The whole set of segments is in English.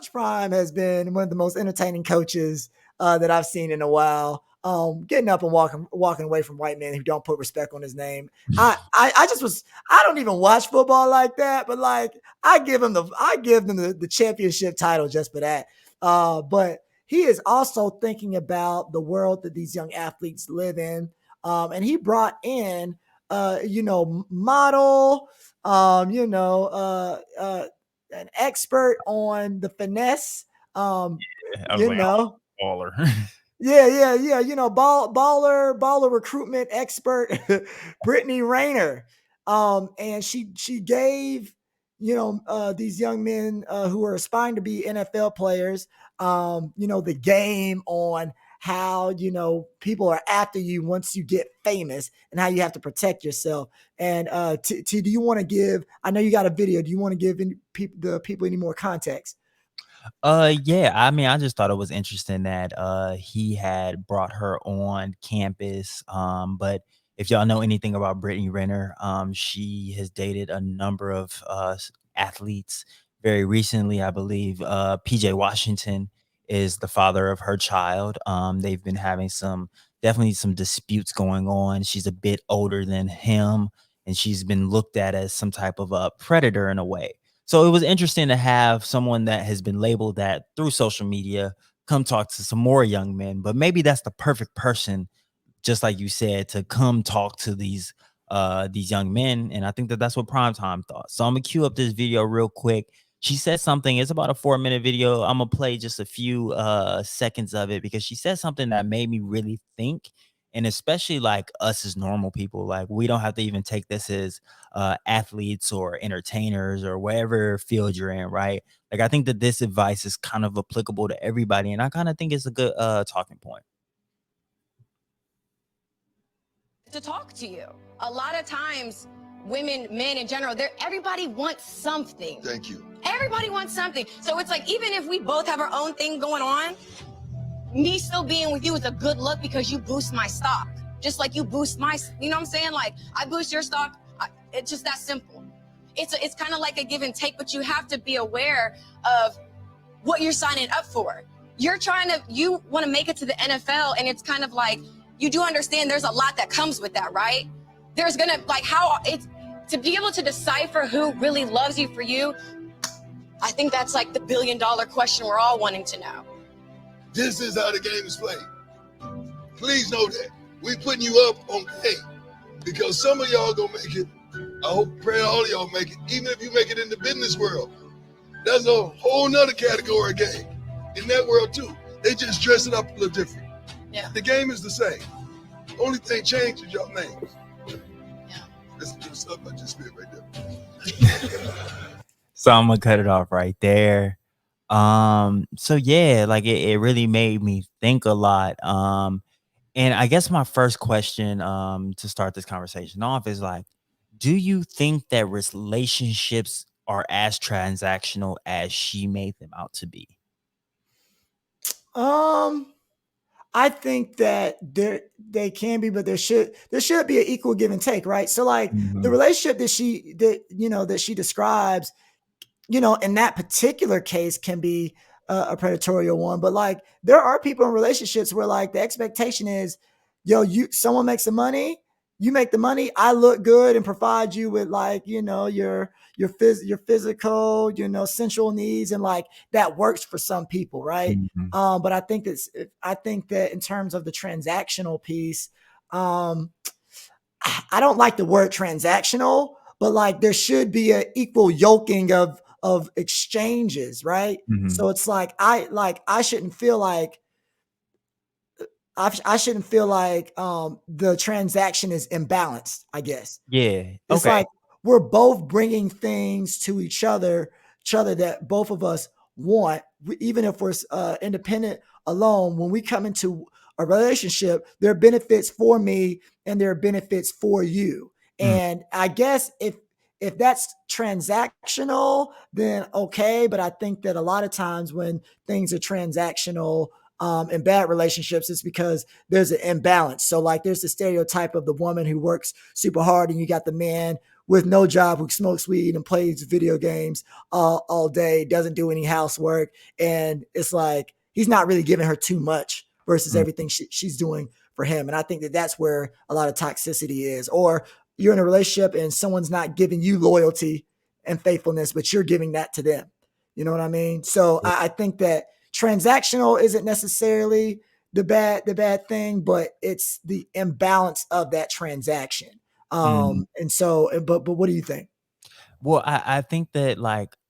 Coach Prime has been one of the most entertaining coaches that I've seen in a while. Getting up and walking away from white men who don't put respect on his name. I don't even watch football like that, but like I give them the championship title just for that. But he is also thinking about the world that these young athletes live in. And he brought in model, an expert on the finesse. I was like, oh, baller. Yeah. Baller recruitment expert, Brittany Renner. And she gave, these young men who are aspiring to be NFL players, the game on how, people are after you once you get famous and how you have to protect yourself. And do you want to give, I know you got a video. Do you want to give the people any more context? Yeah, I mean, I just thought it was interesting that he had brought her on campus. But if y'all know anything about Brittany Renner, she has dated a number of athletes very recently. I believe PJ Washington is the father of her child. They've been having definitely some disputes going on. She's a bit older than him, and she's been looked at as some type of a predator in a way. So it was interesting to have someone that has been labeled that through social media come talk to some more young men, but maybe that's the perfect person, just like you said, to come talk to these young men. And I think that that's what Primetime thought. So I'm gonna cue up this video real quick. She said something. It's about a 4-minute video. I'm gonna play just a few seconds of it because she said something that made me really think. And especially like us as normal people, like we don't have to even take this as athletes or entertainers or whatever field you're in, right? Like I think that this advice is kind of applicable to everybody, and I kind of think it's a good talking point. To talk to you. A lot of times, women, men in general, everybody wants something. Thank you. Everybody wants something. So it's like, even if we both have our own thing going on, me still being with you is a good look because you boost my stock. Just like you boost you know what I'm saying? Like, I boost your stock. It's just that simple. It's kind of like a give and take, but you have to be aware of what you're signing up for. You want to make it to the NFL, and it's kind of like, you do understand there's a lot that comes with that, right? There's gonna, like, how it's to be able to decipher who really loves you for you. I think that's like the $1 billion question we're all wanting to know. This is how the game is played. Please know that. We putting you up on game because some of y'all gonna make it. I hope, pray all of y'all make it, even if you make it in the business world. That's a whole nother category of game in that world too. They just dress it up a little different. Yeah. The game is the same. Only thing changed is your names. Yeah. That's the good stuff I just spit right there. So I'm gonna cut it off right there. So yeah, like it really made me think a lot. And I guess my first question to start this conversation off is like, do you think that relationships are as transactional as she made them out to be? I think that they can be, but there should be an equal give and take, right? So like the relationship that she describes, in that particular case can be a predatorial one, but like there are people in relationships where like the expectation is, someone makes the money, you make the money, I look good and provide you with like, your physical, sensual needs. And like, that works for some people. Right. Mm-hmm. But I think that in terms of the transactional piece, I don't like the word transactional, but like there should be an equal yoking of exchanges. Right. Mm-hmm. So it's like, I shouldn't feel like, the transaction is imbalanced, I guess. Yeah. It's Okay. like we're both bringing things to each other that both of us want, even if we're independent alone. When we come into a relationship, there are benefits for me and there are benefits for you. And I guess if that's transactional, then okay. But I think that a lot of times when things are transactional, in bad relationships, it's because there's an imbalance. So like there's the stereotype of the woman who works super hard and you got the man with no job who smokes weed and plays video games all day, doesn't do any housework. And it's like, he's not really giving her too much versus everything she's doing for him. And I think that that's where a lot of toxicity is. Or you're in a relationship and someone's not giving you loyalty and faithfulness, but you're giving that to them. You know what I mean? So I think that transactional isn't necessarily the bad thing, but it's the imbalance of that transaction. And so, but what do you think? Well, I think that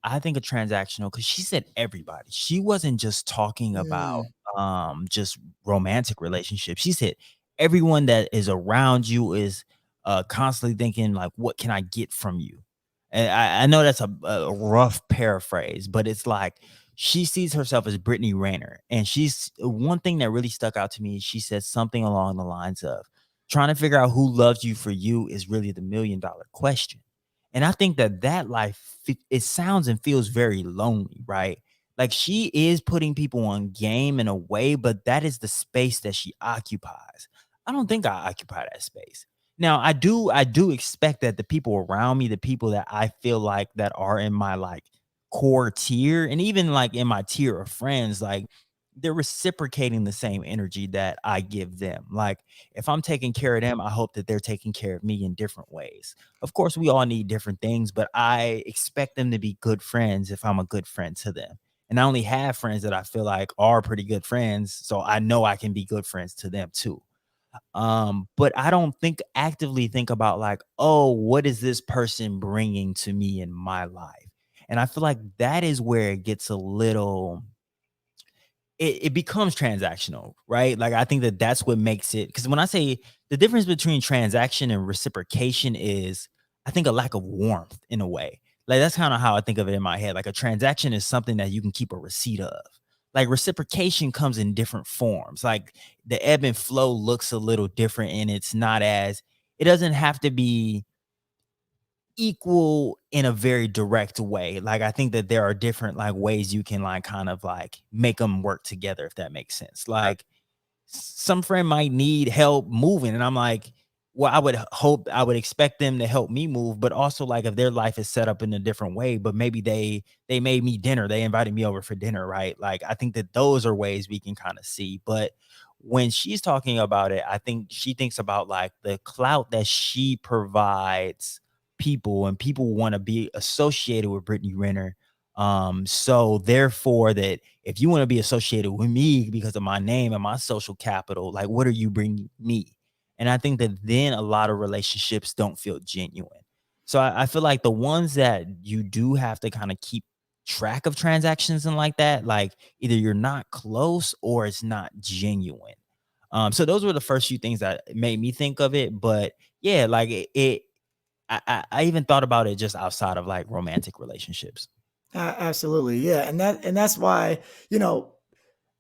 I think a transactional, because she said everybody. She wasn't just talking about just romantic relationships. She said everyone that is around you is constantly thinking like, what can I get from you? And I know that's a rough paraphrase, but it's like she sees herself as Brittany Renner. And she's one thing that really stuck out to me. She said something along the lines of trying to figure out who loves you for you is really the $1 million question. And I think that life, it sounds and feels very lonely, right? Like she is putting people on game in a way, but that is the space that she occupies. I don't think I occupy that space. Now, I do expect that the people around me, the people that I feel like that are in my like core tier, and even like in my tier of friends, like they're reciprocating the same energy that I give them. Like if I'm taking care of them, I hope that they're taking care of me in different ways. Of course, we all need different things, but I expect them to be good friends if I'm a good friend to them. And I only have friends that I feel like are pretty good friends, so I know I can be good friends to them too. But I don't actively think about like, oh, what is this person bringing to me in my life? And I feel like that is where it gets a little, it becomes transactional, right? Like I think that's what makes it, because when I say the difference between transaction and reciprocation is, I think, a lack of warmth in a way. Like that's kind of how I think of it in my head. Like a transaction is something that you can keep a receipt of. Like reciprocation comes in different forms. Like the ebb and flow looks a little different, and it's not as, it doesn't have to be equal in a very direct way. Like I think that there are different like ways you can like kind of like make them work together, if that makes sense. Like some friend might need help moving, and I'm like, well, I would expect them to help me move, but also like if their life is set up in a different way, but maybe they made me dinner, they invited me over for dinner, right? Like I think that those are ways we can kind of see. But when she's talking about it, I think she thinks about like the clout that she provides people, and people want to be associated with Brittany Renner. So therefore that if you want to be associated with me because of my name and my social capital, like what are you bringing me? And I think that then a lot of relationships don't feel genuine. So I feel like the ones that you do have to kind of keep track of transactions and like that, like either you're not close or it's not genuine. So those were the first few things that made me think of it. But yeah, like I even thought about it just outside of like romantic relationships. Absolutely, yeah, and that's why, you know,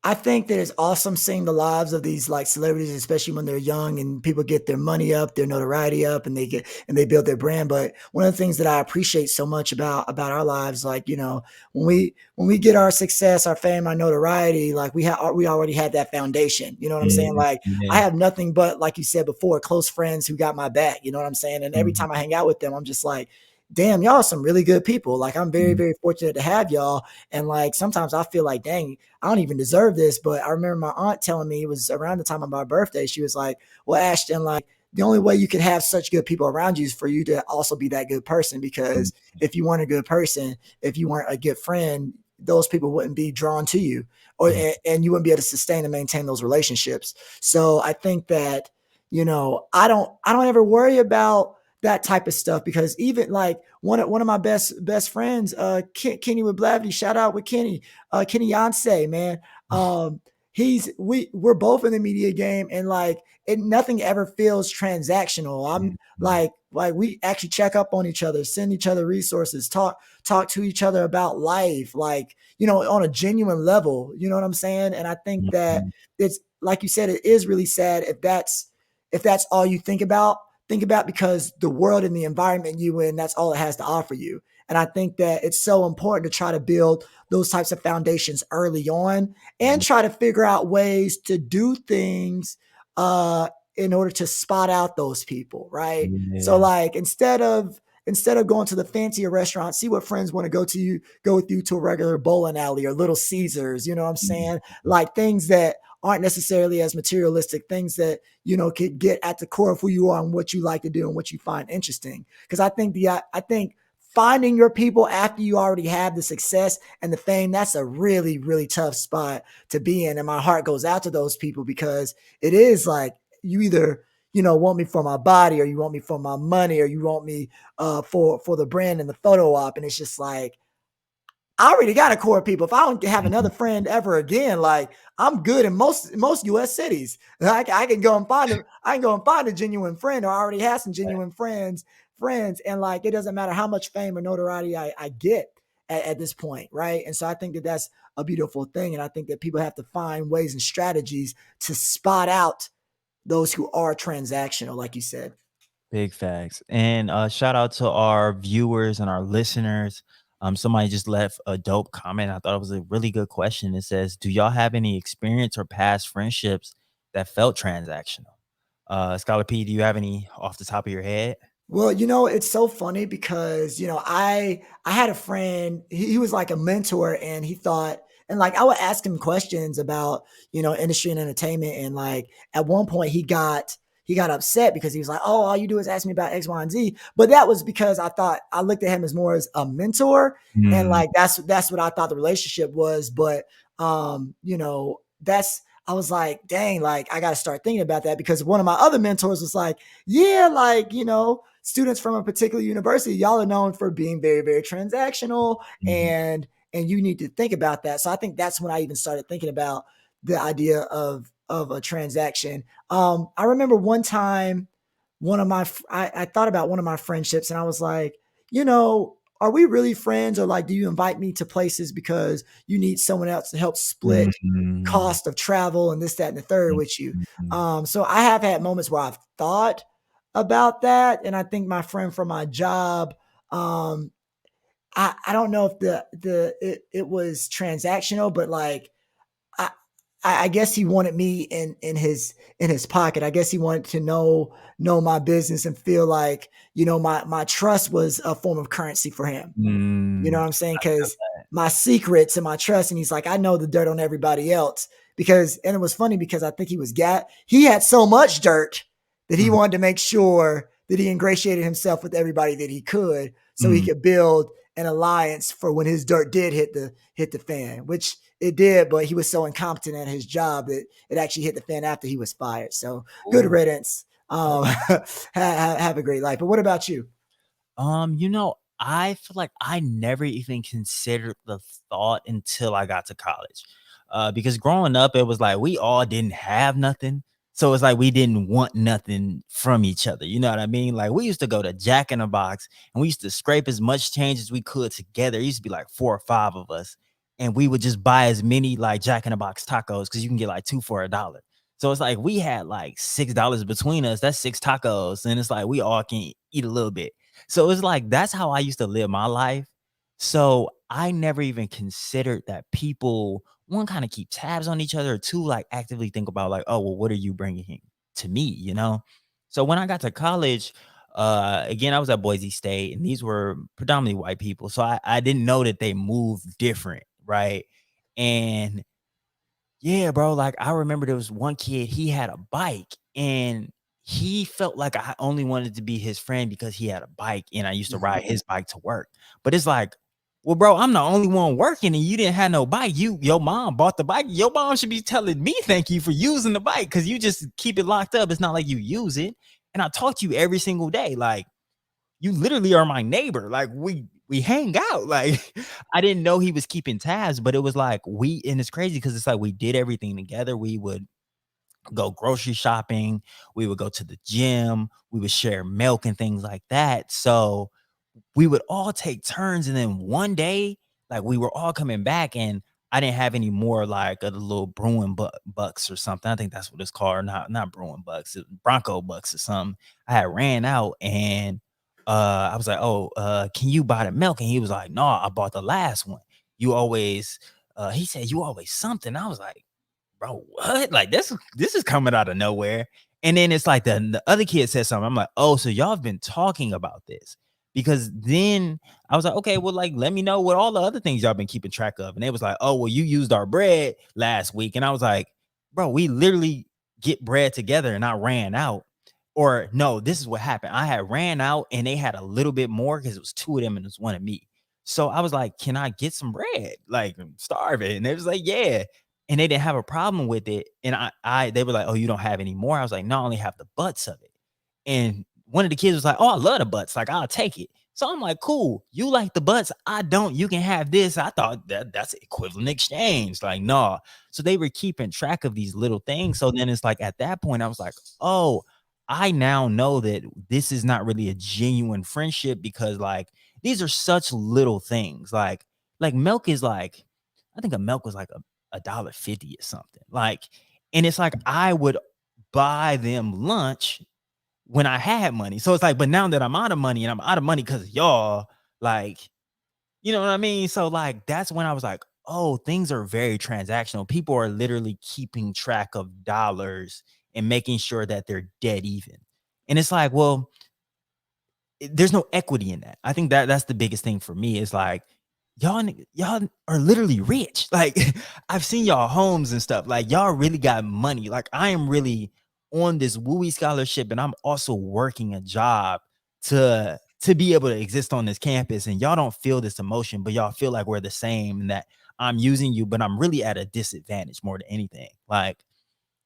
I think that it's awesome seeing the lives of these like celebrities, especially when they're young and people get their money up, their notoriety up, and they build their brand. But one of the things that I appreciate so much about our lives, like, you know, when we get our success, our fame, our notoriety, like we already had that foundation. You know what I'm saying? Like I Yeah. have nothing but, like you said before, close friends who got my back. You know what I'm saying? And every Mhm. time I hang out with them, I'm just like, damn, y'all are some really good people. Like I'm very, Mhm. very fortunate to have y'all. And like sometimes I feel like, dang, I don't even deserve this. But I remember my aunt telling me, it was around the time of my birthday. She was like, well, Ashton, like the only way you can have such good people around you is for you to also be that good person. Because if you weren't a good person, if you weren't a good friend, those people wouldn't be drawn to you, or Mhm. and you wouldn't be able to sustain and maintain those relationships. So I think that, you know, I don't ever worry about that type of stuff, because even like one of my best friends, Kenny with Blavity, shout out with Kenny, Kenny Yonsei, man. We're both in the media game, and like nothing ever feels transactional. I'm Mhm. like we actually check up on each other, send each other resources, talk to each other about life, like, you know, on a genuine level. You know what I'm saying? And I think that Mhm. it's like you said, it is really sad if that's all you think about, because the world and the environment you in, that's all it has to offer you. And I think that it's so important to try to build those types of foundations early on, and try to figure out ways to do things uh, in order to spot out those people, right? So Yeah. like instead of instead of going to the fancier restaurant, see what friends want to go with you to a regular bowling alley or Little Caesars, you know what I'm saying? Like things that aren't necessarily as materialistic, things that, you know, could get at the core of who you are and what you like to do and what you find interesting. Because I think finding your people after you already have the success and the fame, that's a really, really tough spot to be in. And my heart goes out to those people because it is like you either, you know, want me for my body or you want me for my money or you want me for the brand and the photo op. And it's just like, I already got a core of people. If I don't have another friend ever again, like I'm good in most U.S. cities. I can go and find them. I can go and find a genuine friend, or I already have some genuine friends, and like it doesn't matter how much fame or notoriety I get at this point, right? And so I think that that's a beautiful thing, and I think that people have to find ways and strategies to spot out those who are transactional, like you said. Big facts. And shout out to our viewers and our listeners. Somebody just left a dope comment. I thought it was a really good question. It says, do y'all have any experience or past friendships that felt transactional? Scholar P, do you have any off the top of your head? Well, you know, it's so funny because, you know, I had a friend, he was like a mentor and he thought, and like I would ask him questions about, you know, industry and entertainment. And like at one point he got upset because he was like, oh, all you do is ask me about X, Y, and Z. But that was because I looked at him as more as a mentor. And like that's what I thought the relationship was. But you know, I was like, dang, like I gotta start thinking about that because one of my other mentors was like, yeah, like, you know, students from a particular university, y'all are known for being very, very transactional and you need to think about that. So I think that's when I even started thinking about the idea of a transaction. I remember one time, I thought about one of my friendships and I was like, you know, are we really friends or like, do you invite me to places because you need someone else to help split cost of travel and this, that, and the third with you? So I have had moments where I've thought about that. And I think my friend from my job, I don't know if it was transactional, but like I guess he wanted me in his pocket. I guess he wanted to know my business and feel like, you know, my trust was a form of currency for him. You know what I'm saying? Because my secrets and my trust, and he's like, I know the dirt on everybody else. And it was funny because I think he had so much dirt that he wanted to make sure that he ingratiated himself with everybody that he could so he could build an alliance for when his dirt did hit the fan, which it did, but he was so incompetent at his job that it actually hit the fan after he was fired. So good riddance. Have a great life. But what about you? You know, I feel like I never even considered the thought until I got to college. Because growing up, it was like we all didn't have nothing. So it's like we didn't want nothing from each other. You know what I mean? Like we used to go to Jack in the Box and we used to scrape as much change as we could together. It used to be like 4 or 5 of us. And we would just buy as many like Jack in the Box tacos because you can get like 2 for $1. So it's like we had like $6 between us. That's 6 tacos. And it's like we all can eat a little bit. So it's like that's how I used to live my life. So I never even considered that people, one, kind of keep tabs on each other, or 2, like actively think about like, oh, well, what are you bringing to me, you know? So when I got to college, again, I was at Boise State and these were predominantly white people. So I didn't know that they moved different, right? And yeah, bro, like I remember there was one kid, he had a bike and he felt like I only wanted to be his friend because he had a bike and I used to ride his bike to work. But it's like, well, bro, I'm the only one working and you didn't have no bike. Your mom bought the bike. Your mom should be telling me thank you for using the bike because you just keep it locked up. It's not like you use it. And I talk to you every single day. Like you literally are my neighbor. Like we hang out. Like I didn't know he was keeping tabs, but it was like and it's crazy because it's like we did everything together. We would go grocery shopping. We would go to the gym. We would share milk and things like that. So we would all take turns. And then one day, like we were all coming back and I didn't have any more like the little Brewin bucks or something. I think that's what it's called. Or not Brewin bucks, Bronco bucks or something. I had ran out and I was like, oh, can you buy the milk? And he was like, no, I bought the last one. You always, he said, you always something. I was like, bro, what? Like this is coming out of nowhere. And then it's like the other kid said something. I'm like, oh, so y'all have been talking about this. because then I was like, okay, well, like, let me know what all the other things y'all been keeping track of. And they was like, oh, well, you used our bread last week. And I was like, bro, we literally get bread together and I ran out. Or no, this is what happened. I had ran out and they had a little bit more because it was 2 of them and it was 1 of me. So I was like, can I get some bread? Like, I'm starving. And they was like, yeah. And they didn't have a problem with it. And they were like, oh, you don't have any more? I was like, no, I only have the butts of it. And one of the kids was like, oh, I love the butts. Like, I'll take it. So I'm like, cool. You like the butts. I don't. You can have this. I thought that's an equivalent exchange. Like, no. So they were keeping track of these little things. So then it's like, at that point, I was like, oh, I now know that this is not really a genuine friendship, because like these are such little things. Like milk is like, I think a milk was like a $1.50 or something. Like, and it's like I would buy them lunch when I had money. So it's like, but now that I'm out of money and I'm out of money because of y'all, like, you know what I mean? So like, that's when I was like, oh, things are very transactional. People are literally keeping track of dollars and making sure that they're dead even. And it's like, well, there's no equity in that. I think that's the biggest thing for me, is like, y'all are literally rich. Like, I've seen y'all homes and stuff. Like, y'all really got money. Like, I am really on this WUI scholarship and I'm also working a job to be able to exist on this campus, and y'all don't feel this emotion, but y'all feel like we're the same, and that I'm using you, but I'm really at a disadvantage more than anything. Like,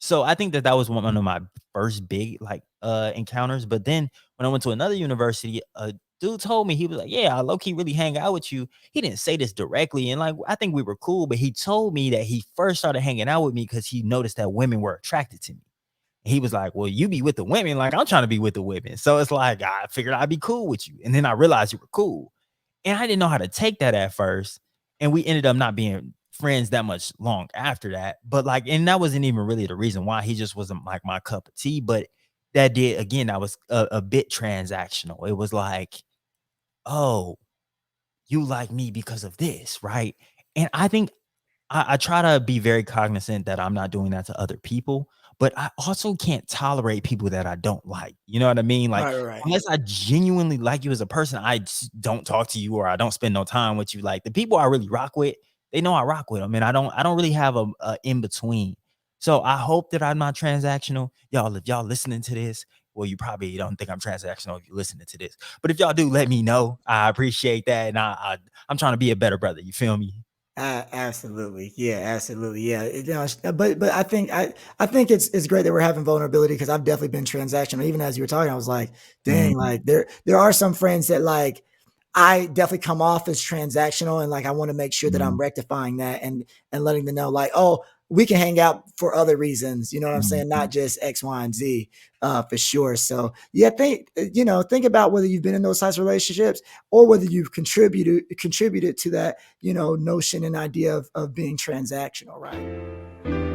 so I think that was one of my first big like encounters. But then when I went to another university, a dude told me, he was like, yeah, I low-key really hang out with you. He didn't say this directly, and like I think we were cool, but he told me that he first started hanging out with me because he noticed that women were attracted to me. He was like, well, you be with the women, like I'm trying to be with the women. So it's like, I figured I'd be cool with you. And then I realized you were cool. And I didn't know how to take that at first. And we ended up not being friends that much long after that. But like, and that wasn't even really the reason why. He just wasn't like my cup of tea. But that was a bit transactional. It was like, oh, you like me because of this, right? And I think I try to be very cognizant that I'm not doing that to other people, but I also can't tolerate people that I don't like. You know what I mean? Like, Right. unless I genuinely like you as a person, I just don't talk to you, or I don't spend no time with you. Like, the people I really rock with, they know I rock with them, and I don't really have a in between. So I hope that I'm not transactional. Y'all, if y'all listening to this, well, you probably don't think I'm transactional if you're listening to this. But if y'all do, let me know. I appreciate that, and I'm trying to be a better brother. You feel me? Absolutely. Yeah, absolutely. Yeah. But I think it's great that we're having vulnerability, because I've definitely been transactional. Even as you were talking, I was like, dang, like there are some friends that like I definitely come off as transactional, and like I want to make sure that I'm rectifying that and letting them know, like, oh, we can hang out for other reasons, you know what I'm saying? Not just X, Y, and Z, for sure. So yeah, think about whether you've been in those types of relationships, or whether you've contributed to that, notion and idea of being transactional, right?